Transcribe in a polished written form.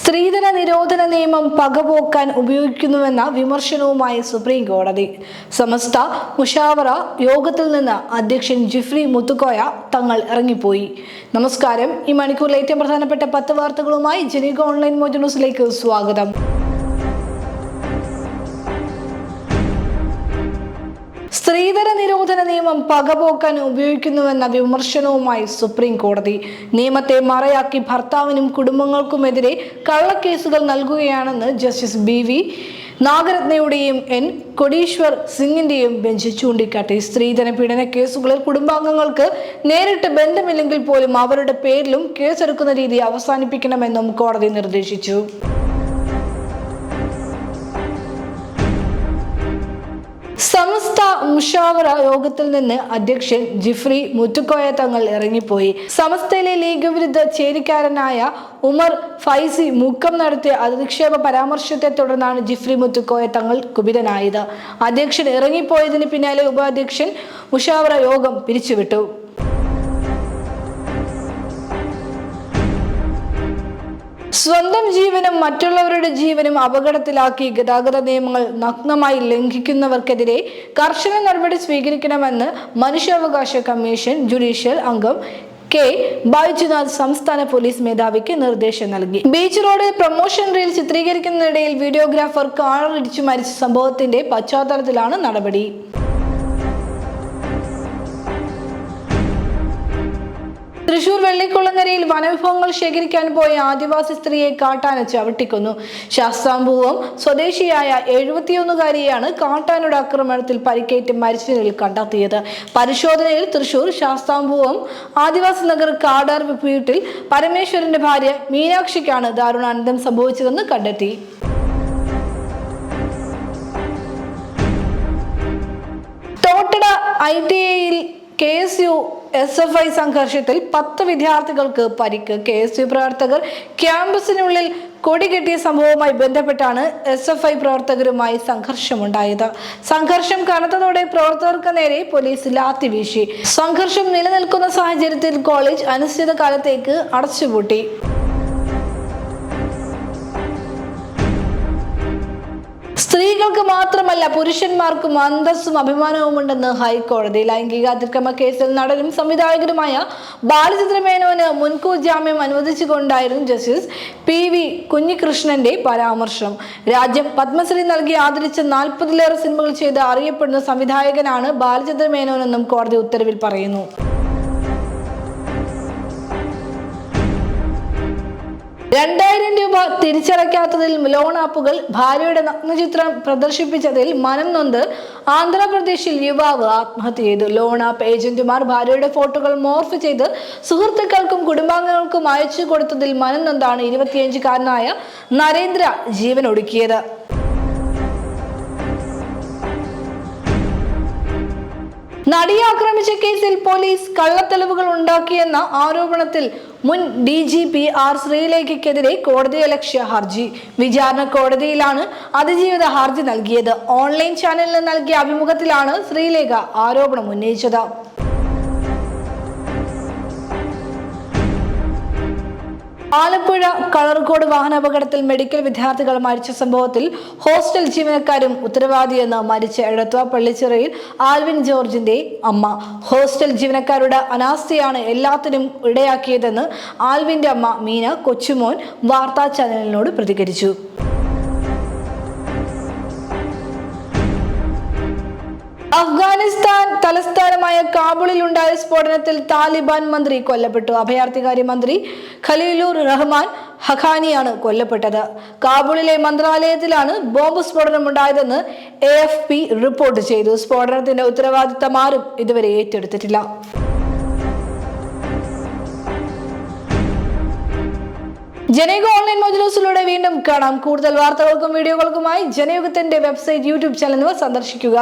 സ്ത്രീധന നിരോധന നിയമം പകപോക്കാൻ ഉപയോഗിക്കുന്നുവെന്ന വിമർശനവുമായി സുപ്രീം കോടതി. സമസ്ത മുഷാവറ യോഗത്തിൽ നിന്ന് അധ്യക്ഷൻ ജിഫ്രി മുത്തുക്കോയ തങ്ങൾ ഇറങ്ങിപ്പോയി. നമസ്കാരം. ഈ മണിക്കൂറിലെ ഏറ്റവും പ്രധാനപ്പെട്ട 10 വാർത്തകളുമായി ജനീക ഓൺലൈൻ മോജോ ന്യൂസിലേക്ക് സ്വാഗതം. സ്ത്രീധന നിരോധന നിയമം പകപോക്കാൻ ഉപയോഗിക്കുന്നുവെന്ന വിമർശനവുമായി സുപ്രീം കോടതി. നിയമത്തെ മറയാക്കി ഭർത്താവിനും കുടുംബങ്ങൾക്കുമെതിരെ കള്ളക്കേസുകൾ നൽകുകയാണെന്ന് justice BV നാഗരത്നയുടെയും N Kotiswar സിംഗിന്റെയും bench ചൂണ്ടിക്കാട്ടി. സ്ത്രീധന പീഡന കേസുകളിൽ കുടുംബാംഗങ്ങൾക്ക് നേരിട്ട് ബന്ധമില്ലെങ്കിൽ പോലും അവരുടെ പേരിലും കേസെടുക്കുന്ന രീതി അവസാനിപ്പിക്കണമെന്നും കോടതി നിർദ്ദേശിച്ചു. സമസ്ത മുഷാവറ യോഗത്തിൽ നിന്ന് അധ്യക്ഷൻ ജിഫ്രി മുത്തുക്കോയ തങ്ങൾ ഇറങ്ങിപ്പോയി. സമസ്തയിലെ ലീഗ് വിരുദ്ധ ചേരിക്കാരനായ ഉമർ ഫൈസി മുക്കം നടത്തിയ അധിക്ഷേപ പരാമർശത്തെ തുടർന്നാണ് ജിഫ്രി മുത്തുക്കോയ തങ്ങൾ കുപിതനായത്. അധ്യക്ഷൻ ഇറങ്ങിപ്പോയതിന് പിന്നാലെ ഉപാധ്യക്ഷൻ മുഷാവറ യോഗം പിരിച്ചുവിട്ടു. സ്വന്തം ജീവനും മറ്റുള്ളവരുടെ ജീവനും അപകടത്തിലാക്കി ഗതാഗത നിയമങ്ങൾ നഗ്നമായി ലംഘിക്കുന്നവർക്കെതിരെ കർശന നടപടി സ്വീകരിക്കണമെന്ന് മനുഷ്യാവകാശ കമ്മീഷൻ ജുഡീഷ്യൽ അംഗം K. ബൈജുനാഥ് സംസ്ഥാന പോലീസ് മേധാവിക്ക് നിർദ്ദേശം നൽകി. ബീച്ച് റോഡിൽ പ്രൊമോഷൻ റീൽ ചിത്രീകരിക്കുന്നതിനിടയിൽ വീഡിയോഗ്രാഫർ കാറിടിച്ചു മരിച്ച സംഭവത്തിന്റെ പശ്ചാത്തലത്തിലാണ് നടപടി. തൃശൂർ വെള്ളിക്കുളങ്ങരയിൽ വനവിഭവങ്ങൾ ശേഖരിക്കാൻ പോയ ആദിവാസി സ്ത്രീയെ കാട്ടാന ചവിട്ടിക്കൊന്നു. ശാസ്താംപൂവം സ്വദേശിയായ 71-കാരിയെയാണ് കാട്ടാനയുടെ ആക്രമണത്തിൽ പരിക്കേറ്റ് മരിച്ച നിലയിൽ കണ്ടെത്തിയത്. പരിശോധനയിൽ തൃശൂർ ശാസ്താംപൂവം ആദിവാസി നഗർ കാടാർ വീട്ടിൽ പരമേശ്വരന്റെ ഭാര്യ മീനാക്ഷിക്കാണ് ദാരുണാനന്തം സംഭവിച്ചതെന്ന് കണ്ടെത്തി. തോട്ടട ITIയിൽ KSU SFI സംഘർഷത്തിൽ 10 വിദ്യാർത്ഥികൾക്ക് പരിക്ക്. KSU പ്രവർത്തകർ ക്യാമ്പസിനുള്ളിൽ കൊടികെട്ടിയ സംഭവവുമായി ബന്ധപ്പെട്ടാണ് SFI പ്രവർത്തകരുമായി സംഘർഷമുണ്ടായത്. സംഘർഷം കനത്തതോടെ പ്രവർത്തകർക്ക് നേരെ പോലീസ് ലാത്തി വീശി. സംഘർഷം നിലനിൽക്കുന്ന സാഹചര്യത്തിൽ കോളേജ് അനിശ്ചിതകാലത്തേക്ക് അടച്ചുപൂട്ടി. സ്ത്രീകൾക്ക് മാത്രമല്ല പുരുഷന്മാർക്കും അന്തസ്സും അഭിമാനവും ഉണ്ടെന്ന് ഹൈക്കോടതി. ലൈംഗിക അതിക്രമ കേസിൽ നടനും സംവിധായകനുമായ ബാലചന്ദ്ര മേനോന് മുൻകൂർ ജാമ്യം അനുവദിച്ചുകൊണ്ടായിരുന്നു ജസ്റ്റിസ് PV കുഞ്ഞികൃഷ്ണന്റെ പരാമർശം. രാജ്യം പത്മശ്രീ നൽകി ആദരിച്ച 40-ലേറെ സിനിമകൾ ചെയ്ത് അറിയപ്പെടുന്ന സംവിധായകനാണ് ബാലചന്ദ്ര മേനോനെന്നും കോടതി ഉത്തരവിൽ പറയുന്നു. രൂപ തിരിച്ചടയ്ക്കാത്തതിൽ ലോൺ ആപ്പുകൾ ഭാര്യയുടെ നഗ്നചിത്രം പ്രദർശിപ്പിച്ചതിൽ മനം നൊന്ത് ആന്ധ്രാപ്രദേശിൽ യുവാവ് ആത്മഹത്യ ചെയ്തു. ലോൺ ആപ്പ് ഏജന്റുമാർ ഭാര്യയുടെ ഫോട്ടോകൾ മോർഫ് ചെയ്ത് സുഹൃത്തുക്കൾക്കും കുടുംബാംഗങ്ങൾക്കും അയച്ചു കൊടുത്തതിൽ മനം നൊന്താണ് 25-കാരനായ നരേന്ദ്ര ജീവൻ ഒടുക്കിയത്. നടിയെ ആക്രമിച്ച കേസിൽ പോലീസ് കള്ളത്തെളിവുകൾ ഉണ്ടാക്കിയെന്ന ആരോപണത്തിൽ മുൻ DGP R ശ്രീലേഖയ്ക്കെതിരെ കോടതിയലക്ഷ്യ ഹർജി. വിചാരണ കോടതിയിലാണ് അതിജീവിത ഹർജി നൽകിയത്. ഓൺലൈൻ ചാനലിന് നൽകിയ അഭിമുഖത്തിലാണ് ശ്രീലേഖ ആരോപണം ഉന്നയിച്ചത്. ആലപ്പുഴ കളർകോട് വാഹനാപകടത്തിൽ മെഡിക്കൽ വിദ്യാർത്ഥികൾ മരിച്ച സംഭവത്തിൽ ഹോസ്റ്റൽ ജീവനക്കാരും ഉത്തരവാദിയെന്ന് മരിച്ച എടത്വ പള്ളിച്ചിറയിൽ ആൽവിൻ ജോർജിന്റെ അമ്മ. ഹോസ്റ്റൽ ജീവനക്കാരുടെ അനാസ്ഥയാണ് എല്ലാത്തിനും ഇടയാക്കിയതെന്ന് ആൽവിന്റെ അമ്മ മീന കൊച്ചുമോൻ വാർത്താ ചാനലിനോട് പ്രതികരിച്ചു. അഫ്ഗാനിസ്ഥാൻ തലസ്ഥാനമായ കാബൂളിൽ ഉണ്ടായ സ്ഫോടനത്തിൽ താലിബാൻ മന്ത്രി കൊല്ലപ്പെട്ടു. അഭയാർത്ഥികാര്യ മന്ത്രി ഖലീലുർ റഹ്മാൻ ഹഖാനിയാണ് കൊല്ലപ്പെട്ടത്. കാബൂളിലെ മന്ത്രാലയത്തിലാണ് ബോംബ് സ്ഫോടനം ഉണ്ടായതെന്ന് AFP റിപ്പോർട്ട് ചെയ്തു. സ്ഫോടനത്തിന്റെ ഉത്തരവാദിത്തം ആരും ഇതുവരെ ഏറ്റെടുത്തിട്ടില്ല. ജനയുഗ ഓൺലൈൻ മോജോ ന്യൂസിലൂടെ വീണ്ടും കാണാം. കൂടുതൽ വാർത്തകൾക്കും വീഡിയോകൾക്കുമായി ജനയുഗത്തിന്റെ വെബ്സൈറ്റ്, YouTube ചാനൽ സന്ദർശിക്കുക.